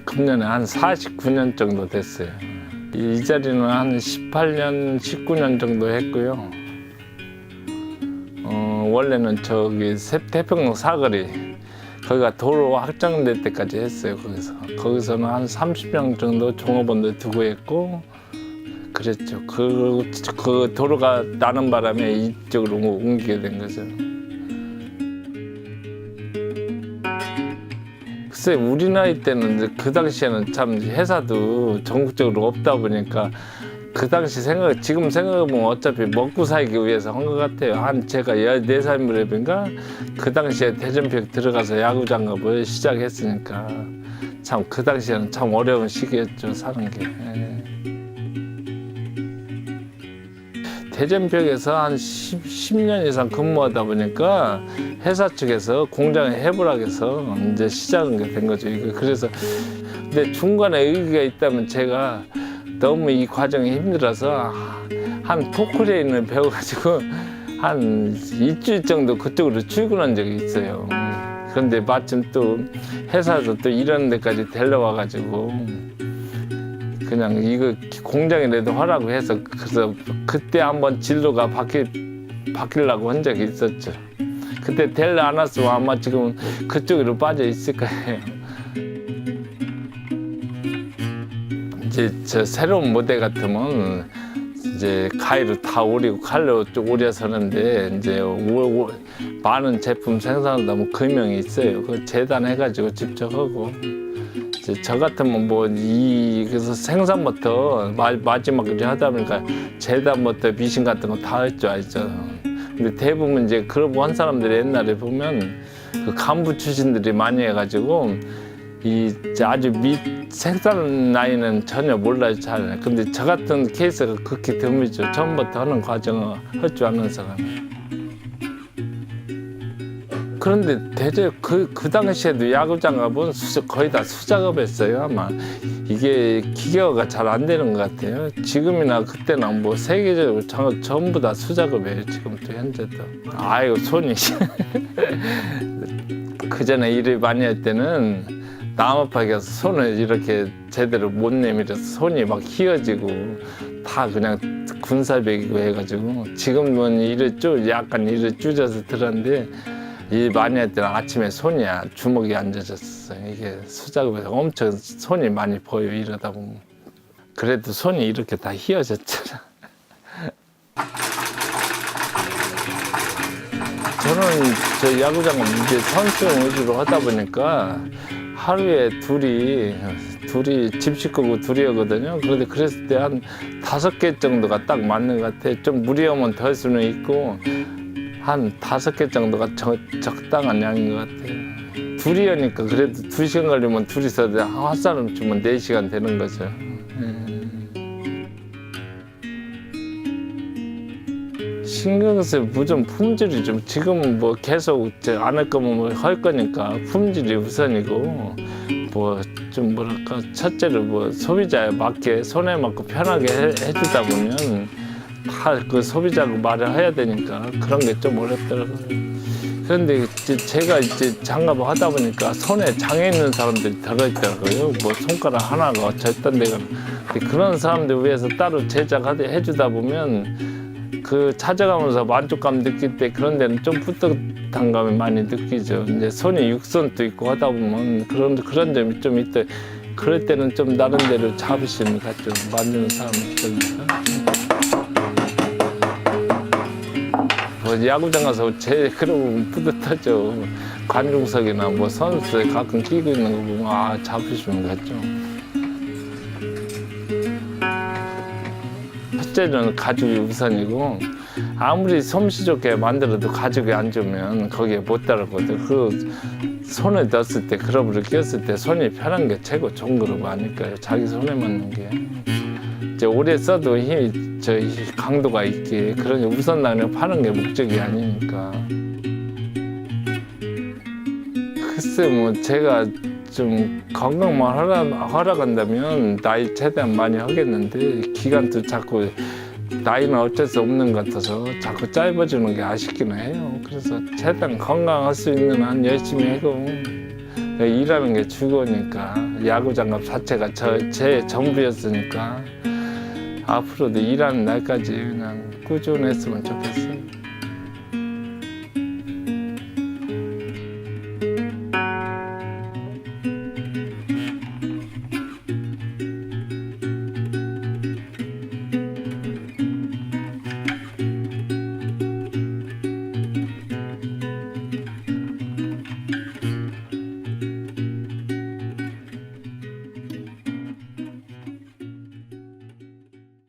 금년에 한 49년 정도 됐어요. 이 자리는 한 18년, 19년 정도 했고요. 원래는 저기 태평로 사거리, 거기가 도로 확장될 때까지 했어요. 거기서는 한 30명 정도 종업원들 두고 했고, 그랬죠. 그 도로가 나는 바람에 이쪽으로 옮기게 된 거죠. 글쎄, 우리 나이 때는 그 당시에는 참 회사도 전국적으로 없다 보니까 그 당시 지금 생각해보면 어차피 먹고 살기 위해서 한 것 같아요. 제가 14살 무렵인가 그 당시에 대전평 들어가서 야구장 가고 시작했으니까 참 그 당시에는 참 어려운 시기였죠, 사는 게. 대전평에서 한 10년 이상 근무하다 보니까 회사 측에서 공장에 해보라해서 이제 시작은 된 거죠. 그래서 근데 중간에 의기가 있다면 제가 너무 이 과정이 힘들어서 한 포크레인을 배워가지고 한 일주일 정도 그쪽으로 출근한 적이 있어요. 그런데 마침 또 회사에서 또 이런 데까지 데려와가지고 그냥 이거 공장이라도 하라고 해서 그래서 그때 한번 진로가 바뀌려고 한 적이 있었죠. 그때 데려 안 왔으면 아마 지금 그쪽으로 빠져 있을 거예요. 이제 저 새로운 모델 같으면 이제 가위로 다 오리고 칼로 쭉 오려서는데 이제 많은 제품 생산하다 보면 금형이 있어요. 그 재단해가지고 직접 하고. 저 같으면 그래서 생산부터 마지막까지 하다 보니까 재단부터 미신 같은 거 다 할 줄 알죠. 근데 대부분 이제 그러고 한 사람들이 옛날에 보면 그 간부 출신들이 많이 해가지고 아주 생산 라인은 전혀 몰라요, 잘. 근데 저 같은 케이스가 극히 드물죠. 처음부터 하는 과정을 할 줄 아는 사람이. 그런데 그 당시에도 야구장 가보면 거의 다 수작업했어요, 아마. 이게 기계화가 잘 안 되는 것 같아요. 지금이나 그때나 세계적으로 전부 다 수작업이에요, 지금도 현재도. 아이고, 손이. 그 전에 일을 많이 할 때는 나무파기 가서 손을 이렇게 제대로 못 내밀어서 손이 막 휘어지고 다 그냥 군살배기고 해가지고 지금은 약간 일을 줄여서 들었는데 일 많이 할 때는 아침에 주먹이 안 젖었어요. 이게 수작업에서 엄청 손이 많이 보여요, 이러다 보면. 그래도 손이 이렇게 다 휘어졌잖아. 저는 저 야구장은 이제 선수용 위주로 하다 보니까 하루에 둘이 집 식구고 둘이 하거든요. 그런데 그랬을 때 한 5개 정도가 딱 맞는 것 같아요. 좀 무리하면 더 할 수는 있고 한 5개 정도가 적당한 양인 것 같아요. 둘이 하니까 그래도 2시간 걸리면 둘이서 한 사람 주면 4시간 되는 거죠. 신경 쓰여 무좀 품질이 좀 지금은 계속 안 할 거면 할 거니까 품질이 우선이고 좀 뭐랄까 첫째로 소비자에 맞게 손에 맞고 편하게 해주다 보면 다 그 소비자가 말을 해야 되니까 그런 게 좀 어렵더라고요. 그런데 제가 장갑을 하다 보니까 손에 장애 있는 사람들이 들어있더라고요. 손가락 하나가 절단 데가. 그런 사람들 위해서 따로 제작해주다 보면 그 찾아가면서 만족감 느낄 때 그런 데는 좀 뿌듯한 감이 많이 느끼죠. 이제 손이 육선도 있고 하다 보면 그런 점이 좀 있대. 그럴 때는 좀 나름대로 자부심을 갖죠. 만드는 사람이 있으니까. 야구장 가서 제일 그러면 뿌듯하죠. 관중석이나 선수들 가끔 끼고 있는 거 보면 자부심을 갖죠. 첫째는 가죽이 우선이고 아무리 솜씨 좋게 만들어도 가죽이 안 좋으면 거기에 못 따라거든. 손에 넣었을 때 그러브를 끼웠을 때 손이 편한 게 최고 좋은 그러브 아닐까요? 자기 손에 맞는 게. 이제 오래 써도 강도가 있게 그러니 우선 나는 파는 게 목적이 아니니까. 글쎄 제가 좀 건강만 허락한다면 나이 최대한 많이 하겠는데 기간도 자꾸 나이는 어쩔 수 없는 것 같아서 자꾸 짧아지는 게 아쉽기는 해요. 그래서 최대한 건강할 수 있는 한 열심히 하고 일하는 게 죽으니까 야구 장갑 자체가 제 전부였으니까 앞으로도 일하는 날까지 그냥 꾸준했으면 좋겠어요.